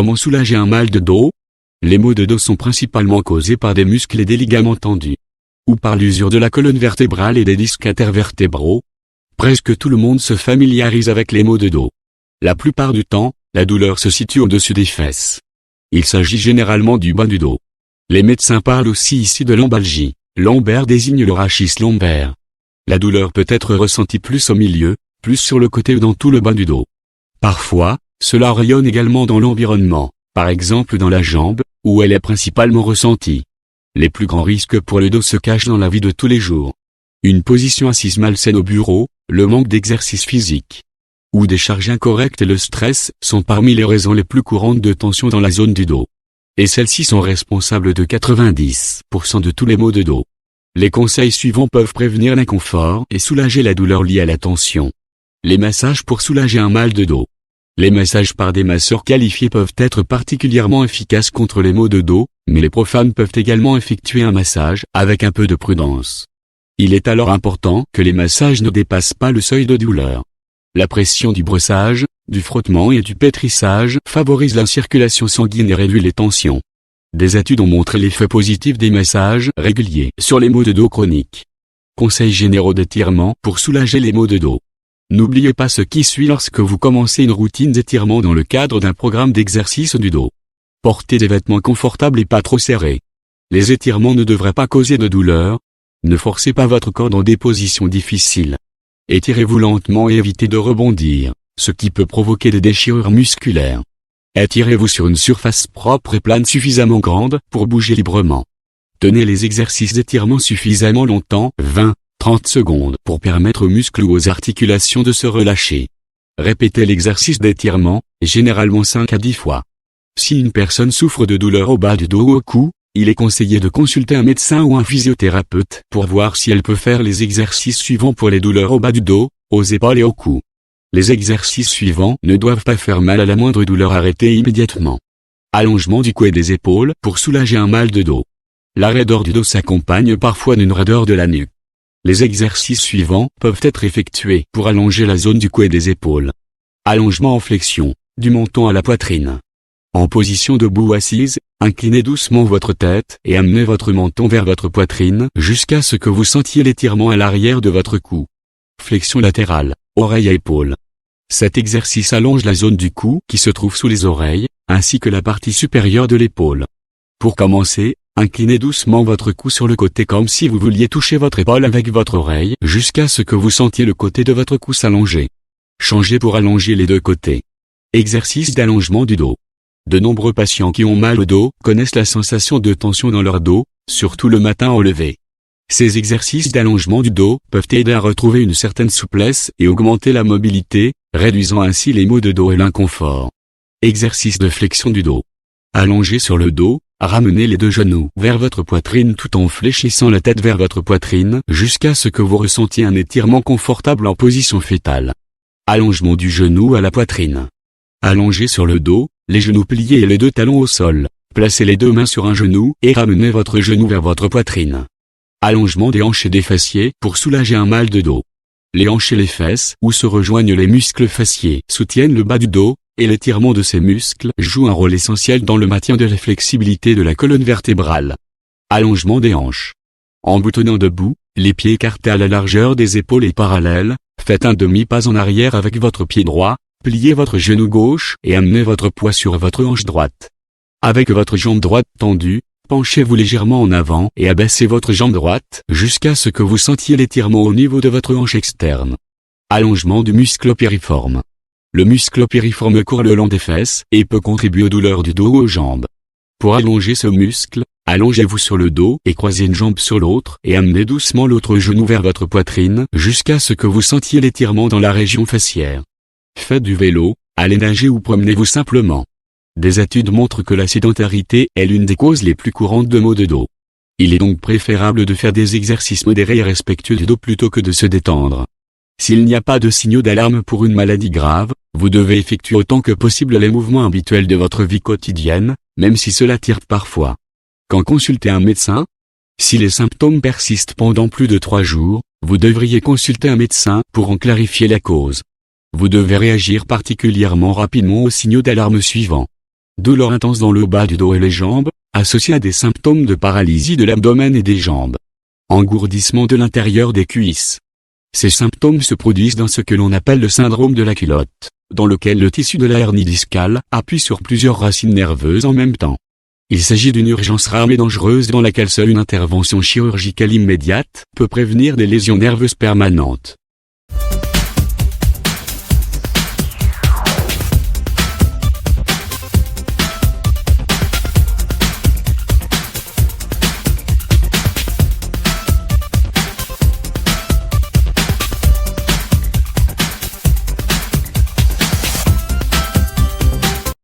Comment soulager un mal de dos? Les maux de dos sont principalement causés par des muscles et des ligaments tendus, ou par l'usure de la colonne vertébrale et des disques intervertébraux. Presque tout le monde se familiarise avec les maux de dos. La plupart du temps, la douleur se situe au-dessus des fesses. Il s'agit généralement du bas du dos. Les médecins parlent aussi ici de lombalgie. Lombaire désigne le rachis lombaire. La douleur peut être ressentie plus au milieu, plus sur le côté ou dans tout le bas du dos. Parfois, cela rayonne également dans l'environnement, par exemple dans la jambe, où elle est principalement ressentie. Les plus grands risques pour le dos se cachent dans la vie de tous les jours. Une position assise malsaine au bureau, le manque d'exercice physique, ou des charges incorrectes et le stress sont parmi les raisons les plus courantes de tension dans la zone du dos. Et celles-ci sont responsables de 90% de tous les maux de dos. Les conseils suivants peuvent prévenir l'inconfort et soulager la douleur liée à la tension. Les massages pour soulager un mal de dos. Les massages par des masseurs qualifiés peuvent être particulièrement efficaces contre les maux de dos, mais les profanes peuvent également effectuer un massage avec un peu de prudence. Il est alors important que les massages ne dépassent pas le seuil de douleur. La pression du brossage, du frottement et du pétrissage favorise la circulation sanguine et réduit les tensions. Des études ont montré l'effet positif des massages réguliers sur les maux de dos chroniques. Conseils généraux d'étirement pour soulager les maux de dos. N'oubliez pas ce qui suit lorsque vous commencez une routine d'étirement dans le cadre d'un programme d'exercice du dos. Portez des vêtements confortables et pas trop serrés. Les étirements ne devraient pas causer de douleur. Ne forcez pas votre corps dans des positions difficiles. Étirez-vous lentement et évitez de rebondir, ce qui peut provoquer des déchirures musculaires. Étirez-vous sur une surface propre et plane suffisamment grande pour bouger librement. Tenez les exercices d'étirement suffisamment longtemps, 20-30 secondes, pour permettre aux muscles ou aux articulations de se relâcher. Répétez l'exercice d'étirement, généralement 5 à 10 fois. Si une personne souffre de douleurs au bas du dos ou au cou, il est conseillé de consulter un médecin ou un physiothérapeute pour voir si elle peut faire les exercices suivants pour les douleurs au bas du dos, aux épaules et au cou. Les exercices suivants ne doivent pas faire mal à la moindre douleur, arrêtez immédiatement. Allongement du cou et des épaules pour soulager un mal de dos. La raideur du dos s'accompagne parfois d'une raideur de la nuque. Les exercices suivants peuvent être effectués pour allonger la zone du cou et des épaules. Allongement en flexion, du menton à la poitrine. En position debout ou assise, inclinez doucement votre tête et amenez votre menton vers votre poitrine jusqu'à ce que vous sentiez l'étirement à l'arrière de votre cou. Flexion latérale, oreille à épaule. Cet exercice allonge la zone du cou qui se trouve sous les oreilles, ainsi que la partie supérieure de l'épaule. Pour commencer, inclinez doucement votre cou sur le côté comme si vous vouliez toucher votre épaule avec votre oreille jusqu'à ce que vous sentiez le côté de votre cou s'allonger. Changez pour allonger les deux côtés. Exercice d'allongement du dos. De nombreux patients qui ont mal au dos connaissent la sensation de tension dans leur dos, surtout le matin au lever. Ces exercices d'allongement du dos peuvent aider à retrouver une certaine souplesse et augmenter la mobilité, réduisant ainsi les maux de dos et l'inconfort. Exercice de flexion du dos. Allongez sur le dos, ramenez les deux genoux vers votre poitrine tout en fléchissant la tête vers votre poitrine jusqu'à ce que vous ressentiez un étirement confortable en position fétale. Allongement du genou à la poitrine. Allongez sur le dos, les genoux pliés et les deux talons au sol. Placez les deux mains sur un genou et ramenez votre genou vers votre poitrine. Allongement des hanches et des fessiers pour soulager un mal de dos. Les hanches et les fesses où se rejoignent les muscles fessiers soutiennent le bas du dos, et l'étirement de ces muscles joue un rôle essentiel dans le maintien de la flexibilité de la colonne vertébrale. Allongement des hanches. En boutonnant debout, les pieds écartés à la largeur des épaules et parallèles, faites un demi-pas en arrière avec votre pied droit, pliez votre genou gauche et amenez votre poids sur votre hanche droite. Avec votre jambe droite tendue, penchez-vous légèrement en avant et abaissez votre jambe droite jusqu'à ce que vous sentiez l'étirement au niveau de votre hanche externe. Allongement du muscle piriforme. Le muscle piriforme court le long des fesses et peut contribuer aux douleurs du dos ou aux jambes. Pour allonger ce muscle, allongez-vous sur le dos et croisez une jambe sur l'autre et amenez doucement l'autre genou vers votre poitrine jusqu'à ce que vous sentiez l'étirement dans la région fessière. Faites du vélo, allez nager ou promenez-vous simplement. Des études montrent que la sédentarité est l'une des causes les plus courantes de maux de dos. Il est donc préférable de faire des exercices modérés et respectueux du dos plutôt que de se détendre. S'il n'y a pas de signaux d'alarme pour une maladie grave, vous devez effectuer autant que possible les mouvements habituels de votre vie quotidienne, même si cela tire parfois. Quand consulter un médecin? Si les symptômes persistent pendant plus de 3 jours, vous devriez consulter un médecin pour en clarifier la cause. Vous devez réagir particulièrement rapidement aux signaux d'alarme suivants. Douleur intense dans le bas du dos et les jambes, associée à des symptômes de paralysie de l'abdomen et des jambes. Engourdissement de l'intérieur des cuisses. Ces symptômes se produisent dans ce que l'on appelle le syndrome de la culotte, dans lequel le tissu de la hernie discale appuie sur plusieurs racines nerveuses en même temps. Il s'agit d'une urgence rare mais dangereuse dans laquelle seule une intervention chirurgicale immédiate peut prévenir des lésions nerveuses permanentes.